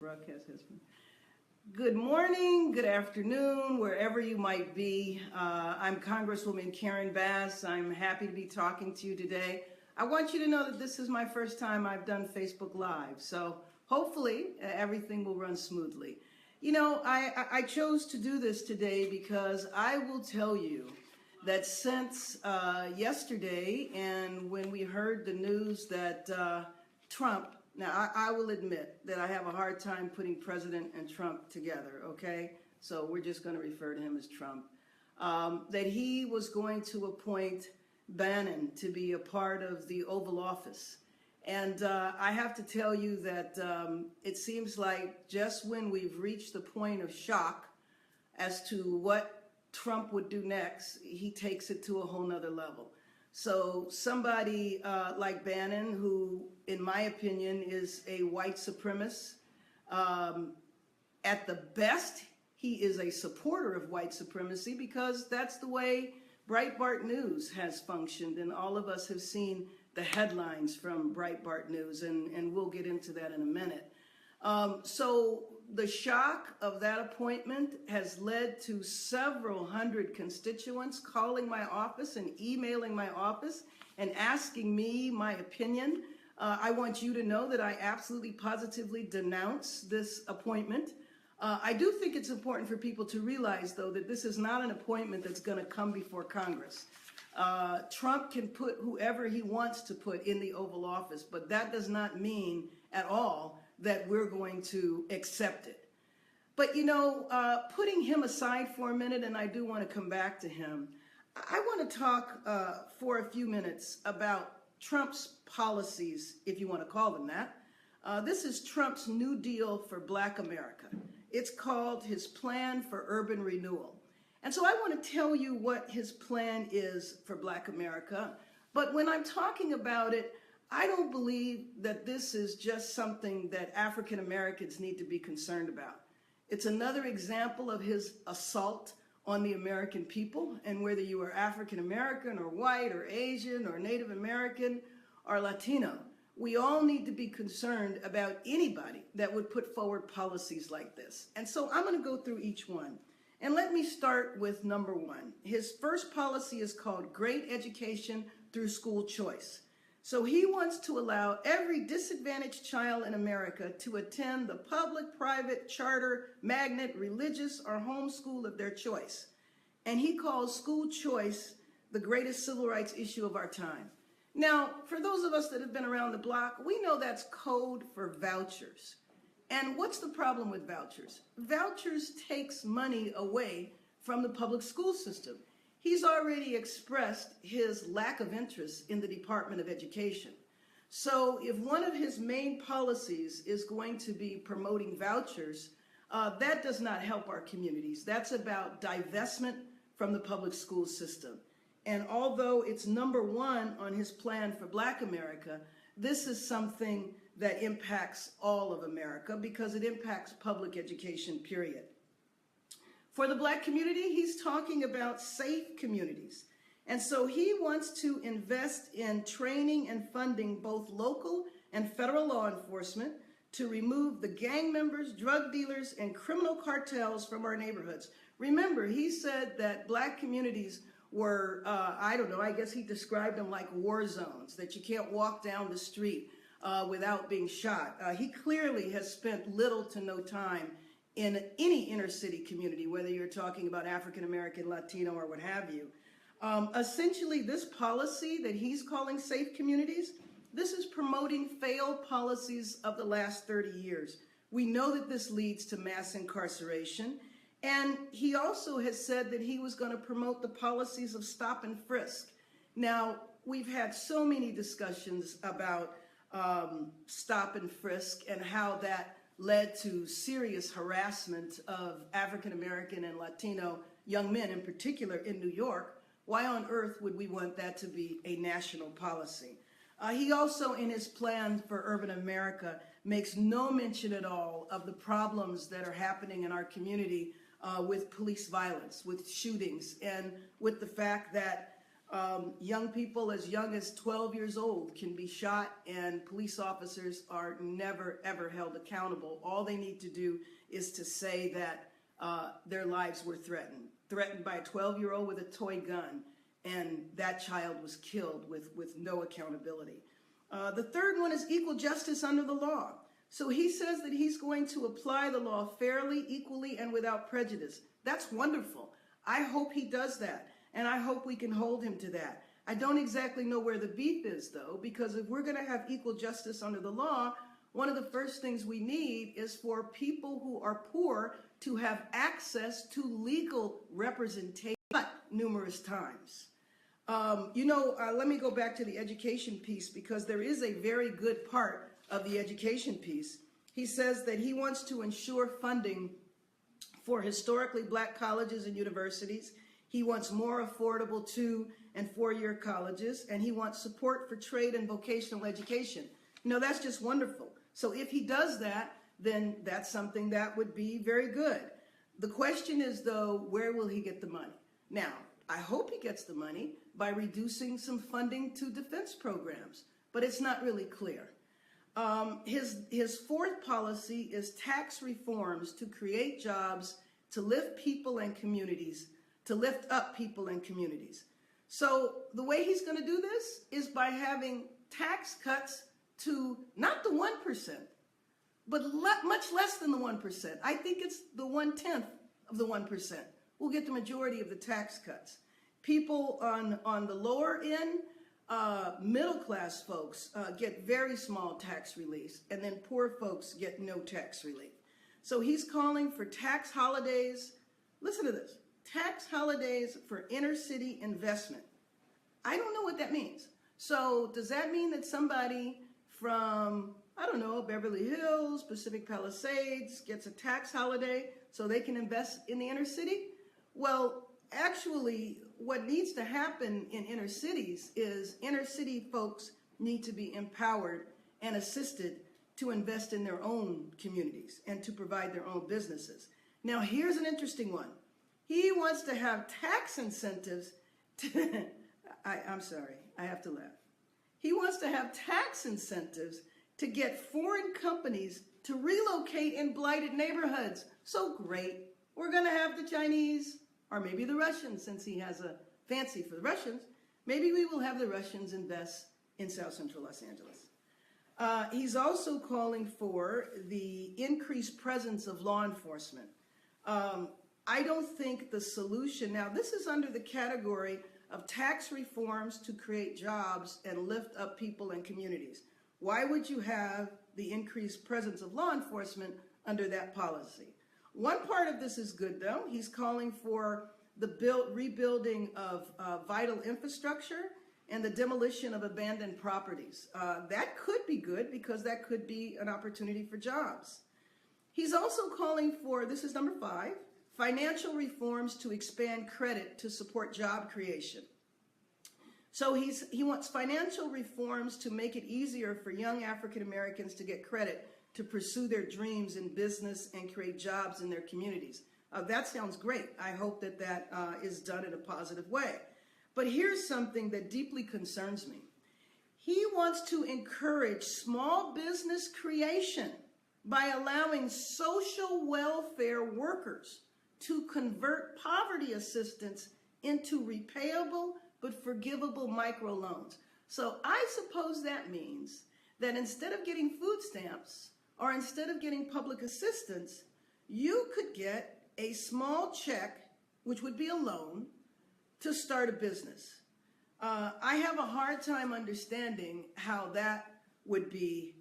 Broadcast has been. Good morning, good afternoon, wherever you might be. I'm Congresswoman Karen Bass. I'm happy to be talking to you today. I want you to know that this is my first time I've done Facebook Live, so hopefully everything will run smoothly. You know, I chose to do this today because I will tell you that since yesterday and when we heard the news that Trump, now I will admit that I have a hard time putting President and Trump together, okay? So we're just going to refer to him as Trump. That he was going to appoint Bannon to be a part of the Oval Office. And I have to tell you that it seems like just when we've reached the point of shock as to what Trump would do next, he takes it to a whole nother level. So somebody like Bannon, who in my opinion is a white supremacist, at the best, he is a supporter of white supremacy because that's the way Breitbart News has functioned, and all of us have seen the headlines from Breitbart News, and we'll get into that in a minute. So the shock of that appointment has led to several hundred constituents calling my office and emailing my office and asking me my opinion. I want you to know that I absolutely positively denounce this appointment. I do think it's important for people to realize, though, that this is not an appointment that's going to come before Congress. Trump can put whoever he wants to put in the Oval Office, but that does not mean at all that we're going to accept it. But, you know, putting him aside for a minute, and I do want to come back to him, I want to talk for a few minutes about Trump's policies, if you want to call them that. This is Trump's New Deal for Black America. It's called his Plan for Urban Renewal. And so I want to tell you what his plan is for Black America. But when I'm talking about it, I don't believe that this is just something that African Americans need to be concerned about. It's another example of his assault on the American people, and whether you are African American or white or Asian or Native American or Latino, we all need to be concerned about anybody that would put forward policies like this. And so I'm going to go through each one. And let me start with number one. His first policy is called Great Education Through School Choice. So he wants to allow every disadvantaged child in America to attend the public, private, charter, magnet, religious, or home school of their choice. And he calls school choice the greatest civil rights issue of our time. Now, for those of us that have been around the block, we know that's code for vouchers. And what's the problem with vouchers? Vouchers takes money away from the public school system. He's already expressed his lack of interest in the Department of Education. So if one of his main policies is going to be promoting vouchers, that does not help our communities. That's about divestment from the public school system. And although it's number one on his plan for Black America, this is something that impacts all of America because it impacts public education, period. For the Black community, he's talking about safe communities. And so he wants to invest in training and funding both local and federal law enforcement to remove the gang members, drug dealers, and criminal cartels from our neighborhoods. Remember, he said that Black communities were, I don't know, I guess he described them like war zones, that you can't walk down the street without being shot. He clearly has spent little to no time in any inner city community, whether you're talking about African American, Latino, or what have you. Essentially, this policy that he's calling safe communities, this is promoting failed policies of the last 30 years. We know that this leads to mass incarceration. And he also has said that he was going to promote the policies of stop and frisk. Now, we've had so many discussions about stop and frisk and how that led to serious harassment of African American and Latino young men, in particular in New York. Why on earth would we want that to be a national policy? He also, in his plan for urban America, makes no mention at all of the problems that are happening in our community with police violence, with shootings, and with the fact that Young people as young as 12 years old can be shot, and police officers are never, ever held accountable. All they need to do is to say that their lives were threatened by a 12-year-old with a toy gun, and that child was killed with no accountability. The third one is equal justice under the law. So he says that he's going to apply the law fairly, equally, and without prejudice. That's wonderful. I hope he does that, and I hope we can hold him to that. I don't exactly know where the beef is, though, because if we're going to have equal justice under the law, one of the first things we need is for people who are poor to have access to legal representation numerous times. Let me go back to the education piece, because there is a very good part of the education piece. He says that he wants to ensure funding for historically black colleges and universities. He wants more affordable 2- and 4-year colleges, and he wants support for trade and vocational education. That's just wonderful. So if he does that, then that's something that would be very good. The question is, though, where will he get the money? Now, I hope he gets the money by reducing some funding to defense programs, but it's not really clear. His fourth policy is tax reforms to create jobs, to lift people and communities, to lift up people and communities. So the way he's going to do this is by having tax cuts to not the 1%, but much less than the 1%. I think it's the 1/10 of the 1%. We'll get the majority of the tax cuts. People on the lower end, middle class folks get very small tax relief, and then poor folks get no tax relief. So he's calling for tax holidays. Listen to this: tax holidays for inner city investment. I don't know what that means. So does that mean that somebody from, I don't know, Beverly Hills, Pacific Palisades gets a tax holiday so they can invest in the inner city? Well, actually, what needs to happen in inner cities is inner city folks need to be empowered and assisted to invest in their own communities and to provide their own businesses. Now, here's an interesting one. He wants to have tax incentives to, I'm sorry, I have to laugh. He wants to have tax incentives to get foreign companies to relocate in blighted neighborhoods. So great. We're going to have the Chinese, or maybe the Russians, since he has a fancy for the Russians. Maybe we will have the Russians invest in South Central Los Angeles. He's also calling for the increased presence of law enforcement. I don't think the solution, now this is under the category of tax reforms to create jobs and lift up people and communities. Why would you have the increased presence of law enforcement under that policy? One part of this is good, though. He's calling for the rebuilding of vital infrastructure and the demolition of abandoned properties. That could be good, because that could be an opportunity for jobs. He's also calling for, this is number 5, financial reforms to expand credit to support job creation. So he wants financial reforms to make it easier for young African Americans to get credit to pursue their dreams in business and create jobs in their communities. That sounds great. I hope that that is done in a positive way. But here's something that deeply concerns me. He wants to encourage small business creation by allowing social welfare workers to convert poverty assistance into repayable but forgivable microloans. So I suppose that means that instead of getting food stamps or instead of getting public assistance, you could get a small check, which would be a loan, to start a business. I have a hard time understanding how that would be,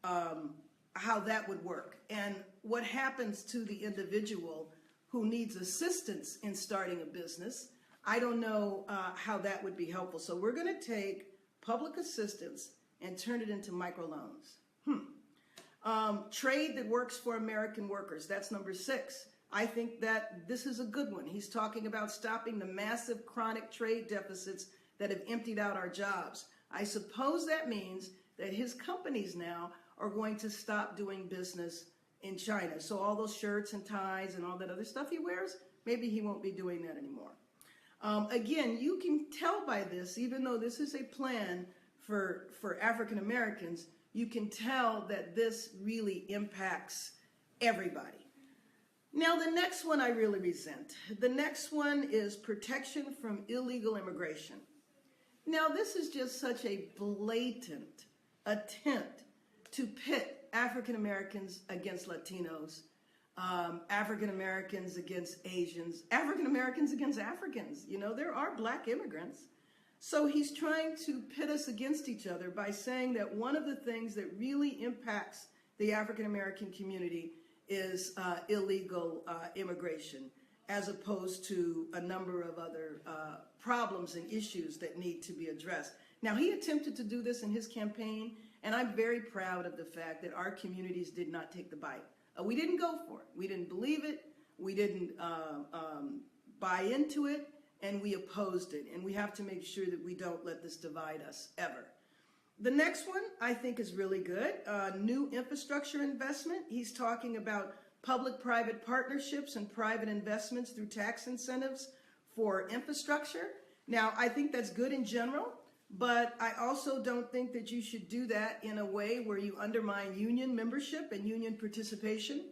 how that would work, and what happens to the individual who needs assistance in starting a business. I don't know how that would be helpful. So we're going to take public assistance and turn it into microloans. Trade that works for American workers. That's number 6. I think that this is a good one. He's talking about stopping the massive chronic trade deficits that have emptied out our jobs. I suppose that means that his companies now are going to stop doing business in China. So all those shirts and ties and all that other stuff he wears, maybe he won't be doing that anymore. Again, you can tell by this, even though this is a plan for African Americans, you can tell that this really impacts everybody. Now, the next one I really resent. The next one is protection from illegal immigration. Now, this is just such a blatant attempt to pit African Americans against Latinos, African Americans against Asians, African Americans against Africans. You know, there are black immigrants. So he's trying to pit us against each other by saying that one of the things that really impacts the African American community is illegal immigration, as opposed to a number of other problems and issues that need to be addressed. Now, he attempted to do this in his campaign, and I'm very proud of the fact that our communities did not take the bite. We didn't go for it. We didn't believe it. We didn't buy into it, and we opposed it. And we have to make sure that we don't let this divide us ever. The next one I think is really good. New infrastructure investment. He's talking about public-private partnerships and private investments through tax incentives for infrastructure. Now, I think that's good in general, but I also don't think that you should do that in a way where you undermine union membership and union participation.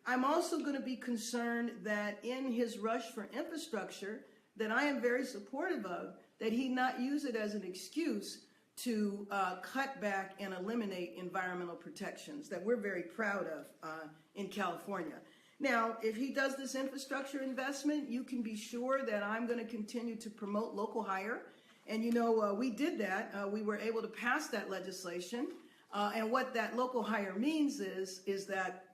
I'm also going to be concerned that in his rush for infrastructure, that I am very supportive of, that he not use it as an excuse to cut back and eliminate environmental protections that we're very proud of in California. Now, if he does this infrastructure investment, you can be sure that I'm going to continue to promote local hire. And you know, we did that. We were able to pass that legislation. And what that local hire means is that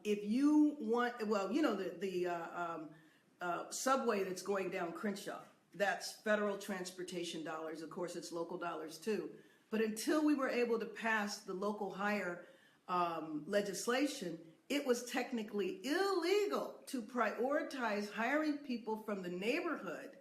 if you want, well, you know, the subway that's going down Crenshaw, that's federal transportation dollars. Of course, it's local dollars too. But until we were able to pass the local hire legislation, it was technically illegal to prioritize hiring people from the neighborhood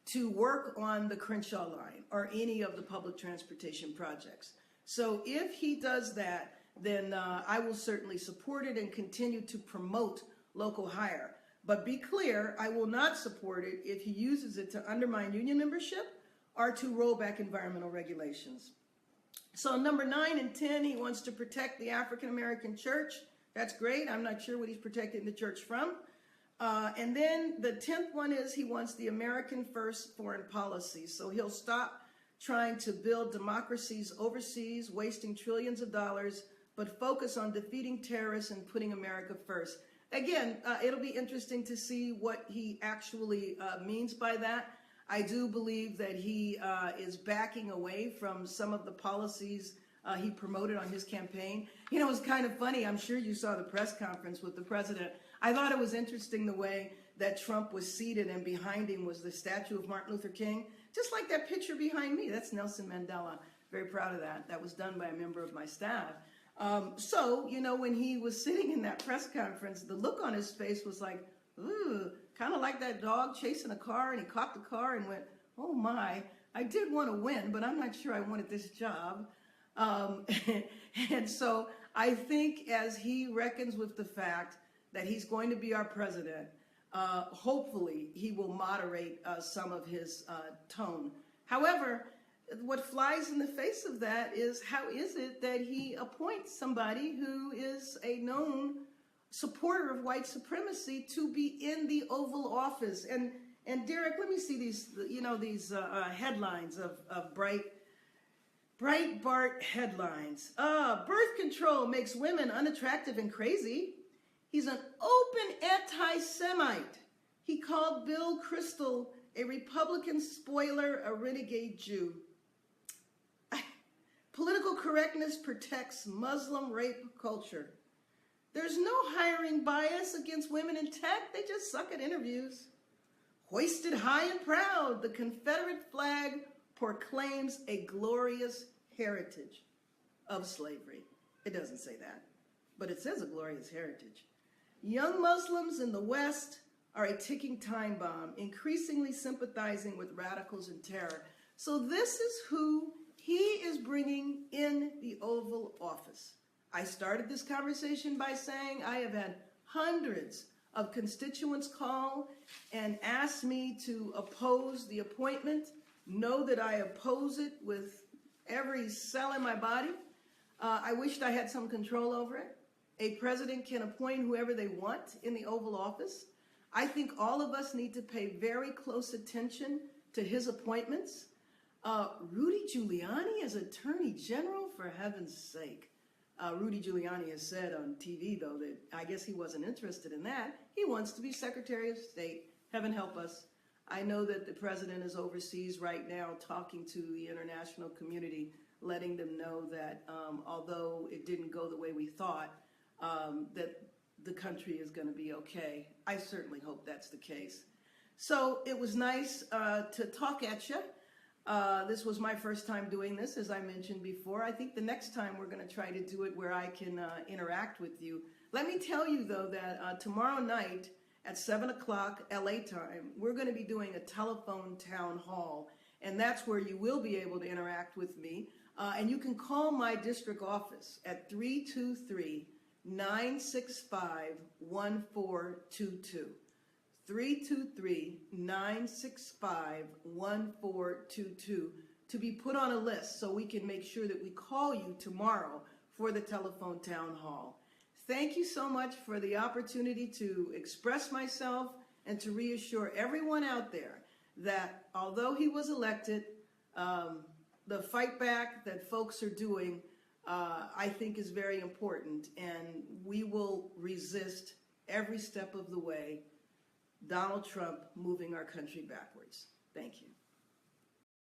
to work on the Crenshaw line or any of the public transportation projects. So if he does that, then I will certainly support it and continue to promote local hire. But be clear, I will not support it if he uses it to undermine union membership or to roll back environmental regulations. So number 9 and 10, he wants to protect the African American church. That's great. I'm not sure what he's protecting the church from. And then the 10th one is he wants the American first foreign policy. So he'll stop trying to build democracies overseas, wasting trillions of dollars, but focus on defeating terrorists and putting America first. Again, it'll be interesting to see what he actually means by that. I do believe that he is backing away from some of the policies he promoted on his campaign. You know, it was kind of funny. I'm sure you saw the press conference with the president. I thought it was interesting the way that Trump was seated and behind him was the statue of Martin Luther King. Just like that picture behind me. That's Nelson Mandela. Very proud of that. That was done by a member of my staff. So, you know, when he was sitting in that press conference, the look on his face was like, ooh, kind of like that dog chasing a car, and he caught the car and went, oh my, I did want to win, but I'm not sure I wanted this job. And so I think as he reckons with the fact that he's going to be our president, hopefully he will moderate some of his tone. However, what flies in the face of that is how is it that he appoints somebody who is a known supporter of white supremacy to be in the Oval Office? And Derek, let me see these, you know, these headlines of Breitbart headlines. Birth control makes women unattractive and crazy. He's an open anti-Semite. He called Bill Kristol a Republican spoiler, a renegade Jew. Political correctness protects Muslim rape culture. There's no hiring bias against women in tech. They just suck at interviews. Hoisted high and proud, the Confederate flag proclaims a glorious heritage of slavery. It doesn't say that, but it says a glorious heritage. Young Muslims in the West are a ticking time bomb, increasingly sympathizing with radicals and terror. So this is who he is bringing in the Oval Office. I started this conversation by saying I have had hundreds of constituents call and ask me to oppose the appointment, know that I oppose it with every cell in my body. I wished I had some control over it. A president can appoint whoever they want in the Oval Office. I think all of us need to pay very close attention to his appointments. Rudy Giuliani as Attorney General, for heaven's sake. Rudy Giuliani has said on TV, though, that I guess he wasn't interested in that. He wants to be Secretary of State. Heaven help us. I know that the president is overseas right now talking to the international community, letting them know that although it didn't go the way we thought, that the country is going to be okay. I certainly hope that's the case. So it was nice to talk at you. This was my first time doing this, as I mentioned before. I think the next time we're going to try to do it where I can interact with you. Let me tell you, though, that tomorrow night at 7 o'clock LA time, we're going to be doing a telephone town hall, and that's where you will be able to interact with me. And you can call my district office at 323-965-1422. 323-965-1422 to be put on a list so we can make sure that we call you tomorrow for the telephone town hall. Thank you so much for the opportunity to express myself and to reassure everyone out there that although he was elected, the fight back that folks are doing, I think is very important, and we will resist every step of the way Donald Trump moving our country backwards. Thank you.